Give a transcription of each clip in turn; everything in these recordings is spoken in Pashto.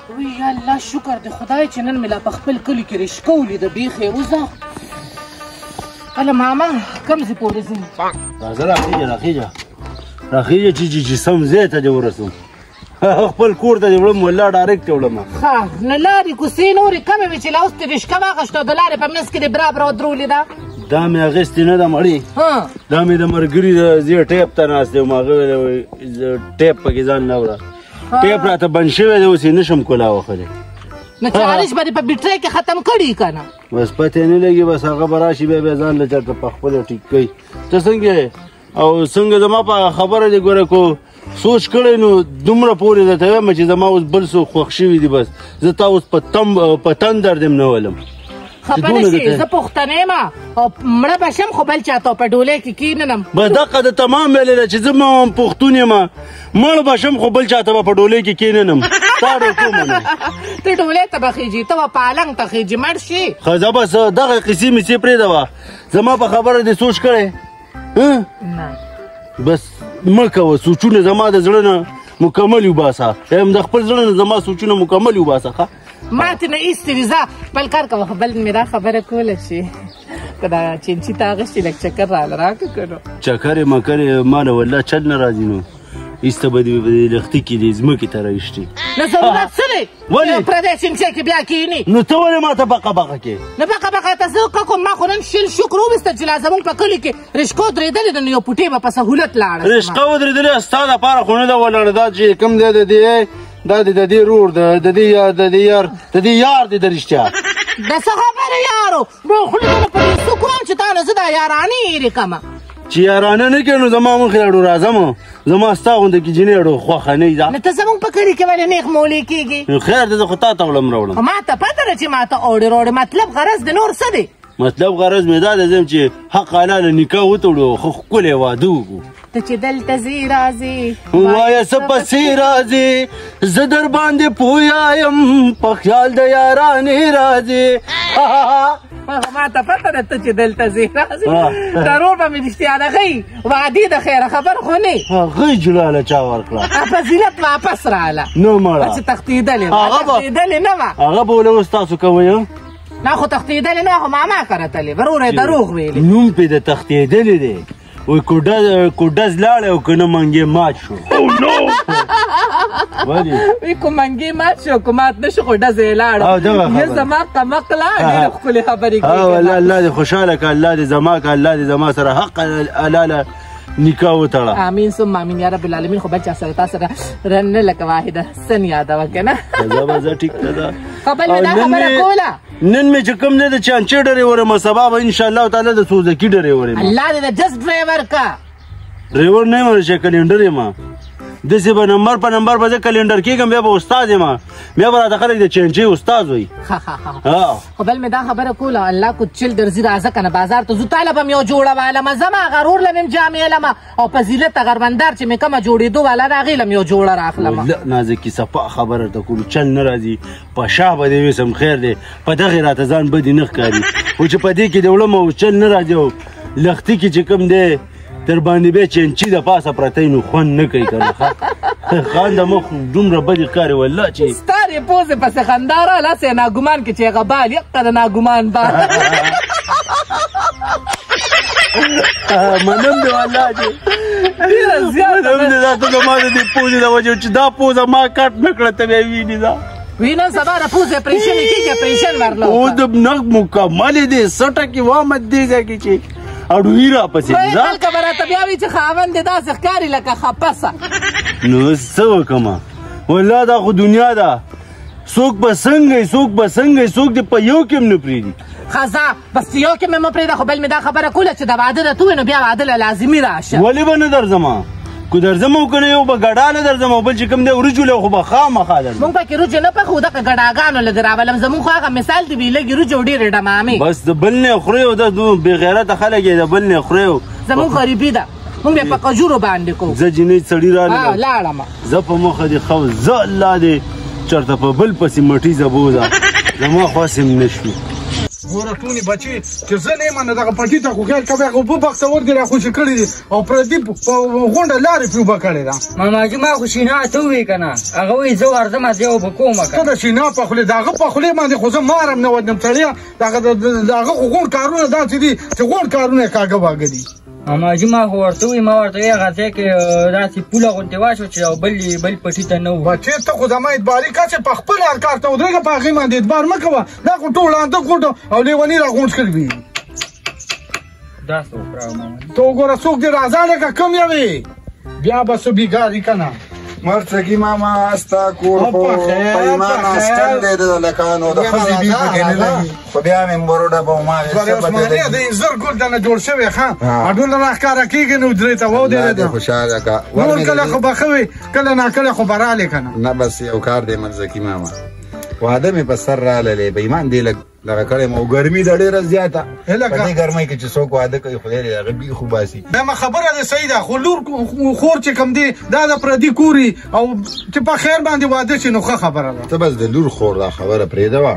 وی الله شکر دی خدای چې نن مې لا په خپل کلي کې رشقه ولیده بیخي وځه هله ماما کوم ځای پورې ځم راځه راخیږه چې سم ځای ته دې ورسوم خپل کور ته دې وړم والله ډایرکټ وړم ښه نه لارې کوڅې نورې کمې وې چې لا اوس دې رشقه واخیسته د لارې په منځ کې دې برابره ودرولې ده دا مې اخیستې نه ده مړې دا مې د مرګري د زی ټیپ ته ناست یم هغه ټیپ پکې ځان نه وړه ټیپ راته بند شوی دی اوس یې نشم کولا وخلی نو چارج به دې په بیټرۍ کې ختم کړي که نه بس پته نه لګي بس هغه به راشي بیا ځان له چېرته په خپله ټیک کوي ته څنګه او څنګه زما په خبره دې ګوره کو سوچ کړی نو دومره پورې درته وایم چې زما اوس بل څوک خوښ شوي دي بس زه تا اوس په تندر دې نه ولم خبره شي زه پښتنه یم او مړه به شم خو بل چاته په ډولۍ کې کښېننم بس دقه د تمام ویلې ده چې زه پښتون یم مړ به شم خو بل چاته به په ډولۍ کې کښېننم تا ډوکو منم ته ډولۍ ته به خېږي ته به پالنګ ته خېږي مړ شي ښه زه بس دغه قیسې مېسې پرېږده زما په خبره دې سوچ کړی نه بس مه کوه سوچونه زما د زړه نه مکمل وباسه یم د خپل زړه نه زما سوچونه مکمل وباسه ښه ماته نه ایستې وي ځه بل کار کوه بل مې دا خبره کوله شي که دا چینچي ته اغوستې لږ چکر راله راکړه که نو چکرې مکرې ما نه والله چل نه راځي نو ایسته به دې لښتي کې دې ځمکې ته رایشتې نه ضرورت څه دی ولې پردی چینچی کې بیا کښېني نو ته ولې ما ته بقه بقه کې نه بقه بقه ته زه که کوم ما خو نن شل شکر وویسته چې لا زموږ په کلي کې رشقه ودرېدلې ده نو یو پوټې به په سهولت لاړه رشقه ودرېدلې ستا دپاره خو نه ده ولاړه دا چې کوم دی د دې دا د دې رور د دې یار دی د رښتیا د څه خبرې یارو خوله مې په دې څه کوم چې تا نه زه دا یارانې هېرې کړمه چې یارانه نه کوې نو زما مخې اړو راځم زما ستا غونده کې جینۍ اړو خوښه نه وي نه ته زموږ په کلي کې ولې نیغ مولې کېږي نو خیر دی زه خو تا ته وړم راوړم ما ته پته ده چې ما ته اوړې راوړې مطلب غرض د نور څه دی مطلب غرض مې دا دی ځم چې حق حلاله نکاح وتړو خو ښکلی واده وکړو ته چې دلته ځې راځې وایه څه پسې راځې زه در باندې پویه یم په خیال د یارانې راځې ما ته پته ده ته چې دلته ځې راځې ضرور به مې رښتیا ده ښیي وعدې د خیره خبر خو نه هغې جلاله چا ورکړه فضیلت واپس راله نو مړه چې تښتېدلې نه وه هغه به ولې اوس تاسو کوئ نه خو تښتېدلې نه خو ماما کرتلې ورور یې دروغ ویلې نوم پې د تښتېدلې دی وی کوډز لاړی او که نه منګې مات شو وی که منګې مات شو که مات نه شو خو ډز یې لاړو یې زما قمق لا ډېرې ښکلې خبرې کوي والله الله دې خوشحاله که الله دې زما که الله دې زما سره حق حلاله نکاح وتړه امین ثم امین یا رب العالمین خو بل چا سره تا سره نه لکه واحده سن یادوه که نه زه ټیک نه ده خو بل مې دا خبره کوله نن مې چې کوم دی د چانچې ډرې ورم سبا به انشاءالله تعالی د سوزکي ډرې ورم الله دې د جس ډرایور کا ډرایور نه یم چې کلینډر یم داسې به نمبر په نمبر به زه کلینډر کېږم بیا به استاد یم بیا به راته خلک د چینچې استاد وایي خو بل مې دا خبره کوله الله کوچل درځي راځه که نه بازار ته ځو تاله به مې یو جوړه والمه ځمه هغه رور له مې م جامې لمه او فضیلت غربندار چې مې کومه جوړېدو والا ده هغې له مې یو جوړه راخلمه نازکي صفا خبره ته کوم چل نه راځي په شاه به دې ویسم خیر دی په دغې راته ځان بدې نه ښکاري خو چې په دې کې دې وړم او چل نه راځي او لښتي کې چې کوم دی در باندې بیا چینچي د پاسه پرتی نو خوند نه کوي که نه خان د مخ دومره بدې ښکاري والله چې ستارې پوزې پسې خندا راله هسې ناګمان کې چې هغه بال یقه د ناګمان بال منم دی والله چې ډېره زیاته منم دی دا ته زما د دې پوزې د وجې چې دا پوزه ما کټ نه کړه ته بیا وینې دا وینه سبا د پوزې اپریشن کېږي اپریشن ورله او د نغ مکملې دی سټه کې وامد دی ځای کې چې اډوی را پسې بل که به راته بیا وي چې خاوند دې داسې ښکاري لکه خپسه نو څه وکړمه والله دا خو دنیا ده څوک به څنګه څوک به څنګه څوک دې په یو کې هم نه پرېږدي ښه بس یو کې مې مه پرېږده خو بل مې دا خبره کوله چې د واده درته ووایي نو بیا واده له لازمي راشه ولې به نه درځمه که درځم او که نه یو به ګډا نه درځم او بل چې کوم دی وریجو له خو به خامخا درځم مونږ پکې روجې نه پخو دغه ګډاګانو له دې راولم زمونږ خو هغه مثال دی وي لږې روجې او ډېرې ډمامې بس د بل نه خورې او دا بېغیرته خلک یې د بل نه خورې زمونږ غریبي ده مونږ یې په کجورو باندې کوو زه جینۍ سړي راغلم لاړمه زه په مخه دې خو زه الله دې چېرته په بل پسې مټي زه بوځه زما خواس هم نه شوي ګوره ټوني بچي چې زه نه یم نو دغه پټي ته خو خیر کوي اوبه بختور دي راخوشي کړي دي او پردي په غونډه لارې پرې اوبه کړې ده ماماجي ما خو شینا ته ووایي که نه هغه وایي زه ورځم زه اوبه کومه که ته د شینا په خولې د هغه په خولې باندې خو زه مارم نه ودنم سړیه د هغه خو غونډ کارونه داسې دي چې غونډ کارونه یې کاږه واږه دي ماماجي ما خو ورته ووایي ما ورته وایي هغه ځای کې داسې پوله غوندې واچوه چې یو بل پټي ته نه و بچې ته خو زما اعتباري کا چې په خپل هر کار ته ودرېږه په هغې باندې اعتبار مه کوه دا خو ټول انده غونډ او لیوني را غونډ کړي وي داسې وکړه ماماجي ته وګوره څوک دې راځه لکه کم یوې بیا به څه بیګاري که نه مرڅکي ماما ستا کور خو په ایمان اسکن دی د لکانو د ښځې بي پکې نه لګي خو بیا مې مروډه به وما عثمانیه د انځر ګل دنه جوړ شوی ښه اډونه راښکاره کېږي نو درې ته ودرېده خوشحاله که نور کله خو به ښه وي کله ناکله خو به رالې که نه نه بس یو کار دی مرڅکي ماما واده مې په سر راغلی به ایمان دی لږ دغه کړی م او ګرمي ده ډېره زیاته په دې ګرمۍ کې چې څوک واده کوي خدای دې هغه بیخ وباسي دا خبره دې صحیح ده خو لور خور چې کوم دی دا د پردي کوري او چې په خیر باندې واده شي نو ښه خبره ده ته بس د لور خور دا خبره پرېږدوه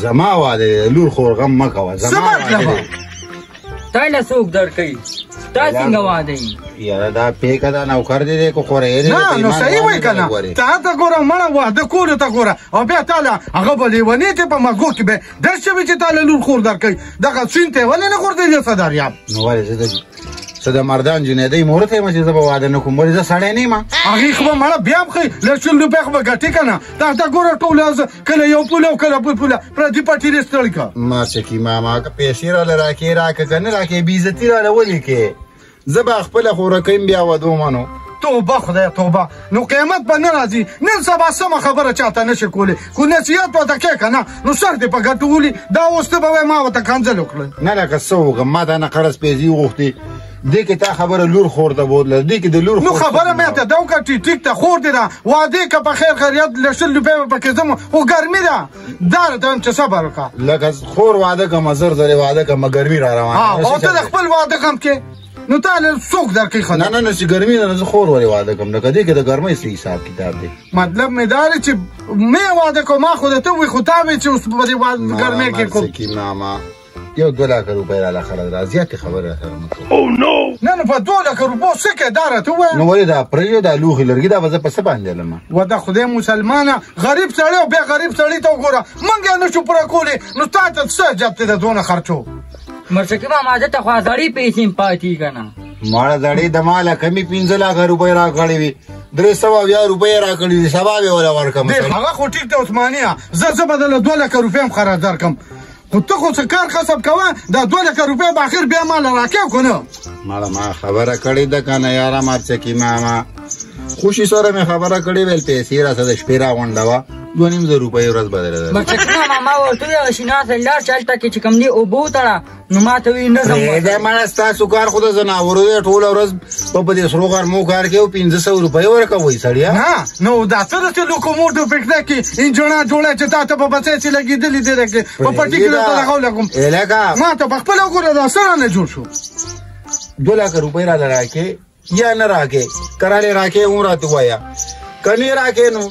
زما واده دی د لور خور غم مه کوه زما واده دی تا له څوک درکوي تا څنګه واده یي یاره دا پیکه دا نوکر دی دی که خورې نه نو صحیح وایي که نه تا ته ګوره مړه واده کولو ته ګوره او بیا تا له هغه به لیونې ته په مږو کې به ډز شوي چې تا له لور خور درکوي دغه سیند ته یې ولې نه غورځېدې څه دریاب نو ولې زه د مردان جنیدۍ مورته یم چې زه به واده نه کوم ولې زه سړی نه یم هغې خو به مړه بیا هم ښایي لږ شل روپۍ خو به ګټې که نه تا ته ګوره ټوله کله یو پوله او کله بل پوله پردي پټي دې ستړي که مرڅکي ماما که پیسې راله راکې راکه که نه راکې بېعزتي راله ولې کې زه به خپله خو رکیم بیا ودو منو توبه خدای توبه نو قیامت به نه راځي نن سبا سمه خبره چاته نشي کولی خو نصیحت ورته کې که نه نو سر دې په ګټو ولي دا اوس ته به وایي ما ورته کنځل وکړل نه لکه څه وکړم ما دا نه قرض پیسې وغوښتې دې کې تا خبره لور خور ته بوتله دې کې د لور نو خبره مې ته دا وکړه ټیک ته خور دې ده واده که په خیر خیریت له شل روپۍ به پکې ځم خو ګرمي ده دا راته وایم چې صبر وکړه لکه خور واده کړمه زر زرې واده کړمه ګرمي را روانه او ته د خپل واده غم کې نو تا له څوک درکوي ښه نه نه چې ګرمي ده نو زه خور ولې واده کړم لکه دې کې د ګرمۍ څه حساب کتاب دی مطلب مې دا دی چې مې واده کوم ما خو درته ووایي خو تا مې چې اوس په دې ګرمۍ کې کوم مرڅکي ماما یو 2 لکه روپۍ راله خرڅ را زیاتې خبرې راسره مه کوه نه نو په 2 لکه روپو څه کې دا راته ووایه نو ولې دا پرېږده دا لوښي لرګي دا به زه په څه باندې لمه و د خدای مسلمانه غریب سړی او بیا غریب سړي ته وګوره موږ یې نشو پوره کولی نو تا ته څه جب دی د دونه خرچو مرڅکي ماما ده ته خو زړې پیسې هم پاتې که نه ماړه زړې د ماله کمې 15 لکه روپۍ راکړې وي 300 روپۍ راکړې وي سبا به وله ورکړم هغه خو ټیک دی عثمانیه زه به دله 2 لکه روپۍ هم خراج درکړم خو ته خو څه کار خصب کوه دا 2 لکه روپۍ به آخر بیا ماله راکړې که نه ماړه ما خبره کړې ده که نه یاره مرڅکي ماما خوشي سره مې خبره کړې ویل پیسې راسه د شپې راغونډوه 2.5 روپۍ ورځ بدله مرڅکي ماما ما ورته وویل شینا ته لاړ چې هلته کې چې کوم دی اوبه وتړه نو ما ته وایي نه ځم مړه ستاسو کار خو د زناورو دی ټوله ورځ په دې سرو غرمو کار کوي 1500 روپۍ ورکوئ سړیه نه نو دا څه داسې لوکوموټو پکښته کې انجنونه جوړه چې تا ته په بچۍ چې لګېدلي دی کې په پټي کې درته لغو لګوم ما ته په خپله وګوره دا څه رانه جوړ شو 2 لکه روپۍ راله راکې یا نه راکې که رالې راکې هم راته ووایه که نه راکې نو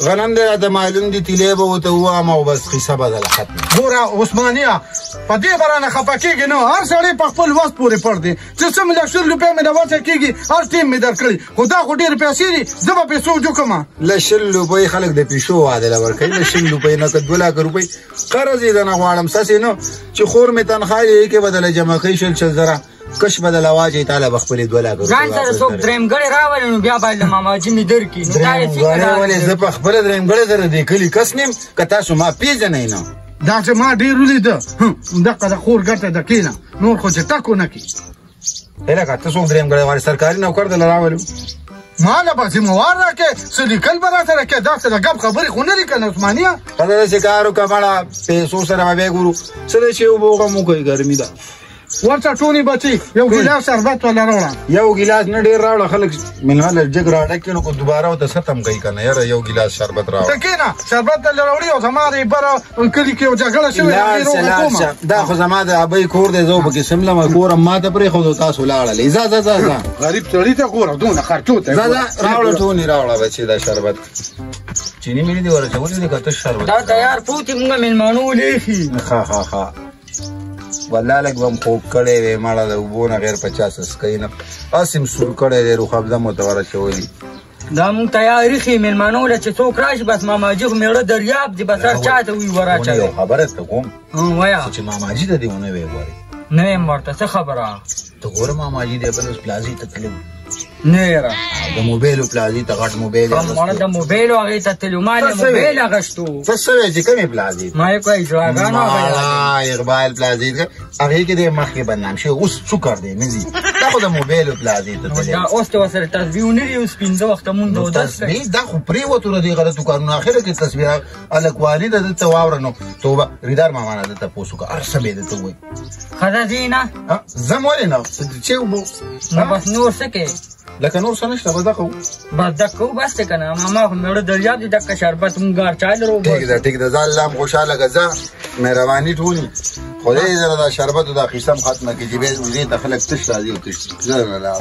غنم دی راته معلوم دي تیلی به ورته ووایم او بس قیصه بدله ختمه ګوره عثمانیه په دې به رانه خفه کېږي نه هر سړی په خپل وس پورې پړ دی چې څه مې 100 روپۍ مې د وسه کېږي هر ټیم مې درکړي خو دا خو ډېرې پیسې دي زه به پیسو جوړ له 100 روپۍ خلک د پیشو واده له ورکوي له 100 روپۍ نه که 2 لکه روپۍ قرض یې درنه غواړم ستاسې نه چې خور مې تنخوا یې کې به دله جمع کوي 100 زره کش بدله واچوي تاله به خپلې 2 لکه ځان سره څوک درېمګړی راولي نو بیا باید له ماماجي مې درکړي درېمګړی ولې زه په خپله درېمګړی سره د کلي کس نیم که تاسو ما پېژنئ نه دا چې ما ډېر ولیده دقه د خور ګټه ده کېنه نور خو چې ټکو نه کړي لکه ته څوک درېمګړی غواړې سرکاري نوکر دله راولو ما له به ذموار راکړې څه لیکل به راسره کړې داسې د ګپ خبرې خو نه لیکل عثمانیه ته داسې کار وکړه مړه پیسو سره به بیا ګورو څه دی چې اوبه وغم وکړئ ګرمي ده ورته ټوني بچي یو ګیلاس شربت ولا راوړه یو ګیلاس نه ډېر راوړه خلک مېلمه له جګ راډک کړي نو کو دوباره ورته ختم کوي که نه یاره یو ګیلاس شربت راوړه ته کښېنه شربت درله راوړي او زما د بره کلي کې یو جګړه شوې دا خو زما د ابۍ کور دی زه پکې سملم کور ما ته پرېښودو تاسو لاړلې ځه ځه ځه غریب سړي ته ګوره دونه خرچو ته ځه راوړه ټوني راوړه بچې دا شربت چینی مینې دې ورچولې دي که تش شربت دا تیار پروت یې مونږ مېلمانو ولیښي ښه والله لږ به م خوب کړی وی مړه د اوبو نه غیر 50 اسکۍ نه هسې م سور کړی دی روخبده مو ته ورچولي دا مونږ تیار ایښي مېلمانو له چې څوک راشي بس ماماجي خو مېړه دریاب دی بس هر چا ته وي وراچوي یو خبره ته کوم وایه چې ماماجي ته دې ونه وی غواړې نه یم ورته څه خبره ته ګوره ماماجي دی بل اوس پلازي ته تللی نه یاره د موبایلو پلازي ته غټ موبایل مړه د موبایلو هغې ته تلو ما یې موبایل اخیستو ته څه وایې چې کومې پلازي ما یې کوی اجراګانو اقبال پلازي ته هغې کې دی مخکې بدنام شوی اوس څوکر دی نه ځي دا خو د موبایلو پلازي ته تللی دا اوس ته ورسره تصبیح ونه لري اوس پنځه وخته مونږ اودس کوي دا خو پرېوتو له دې غلطو کارونو اخره کې تصویر هلکواني ده دلته واوره نو توبه ریدار ماما نه دلته پوس وکړه هر څه به یې درته ووایي ښه ځې نه ځم ولې نه چې اوبو نو بس نور څه کوې لکه نور څه نشته بس دا کوو بس دک کوو بس دی که نه ماما خو مېړه دریاب دی دکه شربت مونږ هر چا لرو ټیک ده ځه الله م خوشحاله که ځه مهرباني ټولي خدای دې سره دا شربت او دا قصه م ختمه کړي چې بیا وزې ته خلک تش راځي او تش ځه نه